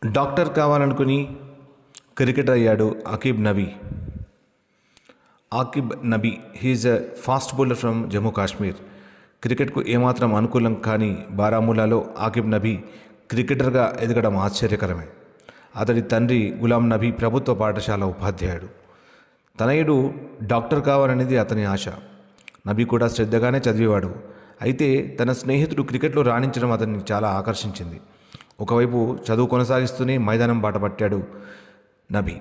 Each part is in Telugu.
డాక్టర్ కావాలనుకుని క్రికెటర్ అయ్యాడు Aqib Nabi. He is a fast bowler from Jammu Kashmir. క్రికెట్కు ఏమాత్రం అనుకూలం కానీ బారాముల్లాలో ఆకిబ్ నబీ క్రికెటర్గా ఎదగడం ఆశ్చర్యకరమే. అతడి తండ్రి గులాం నబీ ప్రభుత్వ పాఠశాల ఉపాధ్యాయుడు. తనయుడు డాక్టర్ కావాలనేది అతని ఆశ. నబీ కూడా శ్రద్ధగానే చదివేవాడు. అయితే తన స్నేహితుడు క్రికెట్లో రాణించడం అతన్ని చాలా ఆకర్షించింది. ఒకవైపు చదువు కొనసాగిస్తూనే మైదానం బాట పట్టాడు నబీ.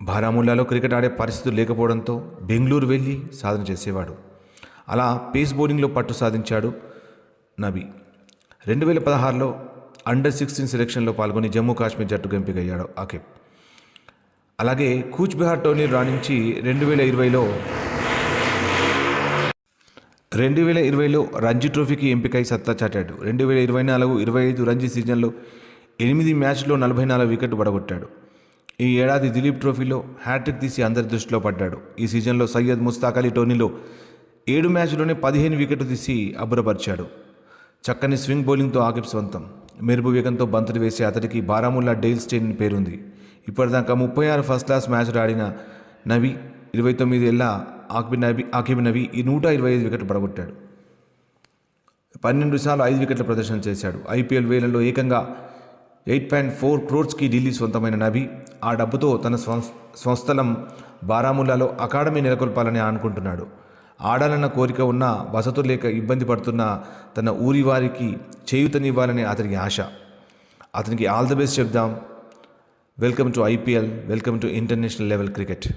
బారాముల్లాలో క్రికెట్ ఆడే పరిస్థితులు లేకపోవడంతో బెంగళూరు వెళ్ళి సాధన చేసేవాడు. అలా పేస్ బౌలింగ్లో పట్టు సాధించాడు నబీ. 2016లో అండర్-16 సెలక్షన్లో పాల్గొని జమ్మూ కాశ్మీర్ జట్టుకు ఎంపికయ్యాడు ఆకిబ్. అలాగే కూచ్ బిహార్ టోర్నీ రాణించి 2020లో రంజీ ట్రోఫీకి ఎంపికై సత్తా చాటాడు. 2024-25 రంజీ సీజన్లో 8 మ్యాచ్ల్లో 44 వికెట్లు పడగొట్టాడు. ఈ ఏడాది దిలీప్ ట్రోఫీలో హ్యాట్రిక్ తీసి అందరి దృష్టిలో పడ్డాడు. ఈ సీజన్లో సయ్యద్ ముస్తాక్ అలీ టోర్నీలో 7 మ్యాచ్ల్లోనే 15 వికెట్లు తీసి అబ్బురపరిచాడు. చక్కని స్వింగ్ బౌలింగ్తో ఆకిబ్ సొంతం. మెరుపు వేగంతో బంతులు వేసే అతడికి బారాముల్లా డేల్ స్టేన్ పేరుంది. ఇప్పటిదాకా 36 ఫస్ట్ క్లాస్ మ్యాచ్లు ఆడిన నబీ 29 ఏళ్ల ఆకిబ్ నబీ ఈ 125 వికెట్లు పడగొట్టాడు. 12 సార్లు 5 వికెట్ల ప్రదర్శన చేశాడు. ఐపీఎల్ వేలంలో ఏకంగా 8.4 crores ఢిల్లీ సొంతమైన నబీ ఆ డబ్బుతో తన స్వస్థలం బారాముల్లాలో అకాడమీ నెలకొల్పాలని అనుకుంటున్నాడు. ఆడాలన్న కోరిక ఉన్న వసతులు లేక ఇబ్బంది పడుతున్న తన ఊరి వారికి చేయూతనివ్వాలని అతనికి ఆశ. అతనికి ఆల్ ది బెస్ట్ చెప్దాం. Welcome to IPL, welcome to international level cricket.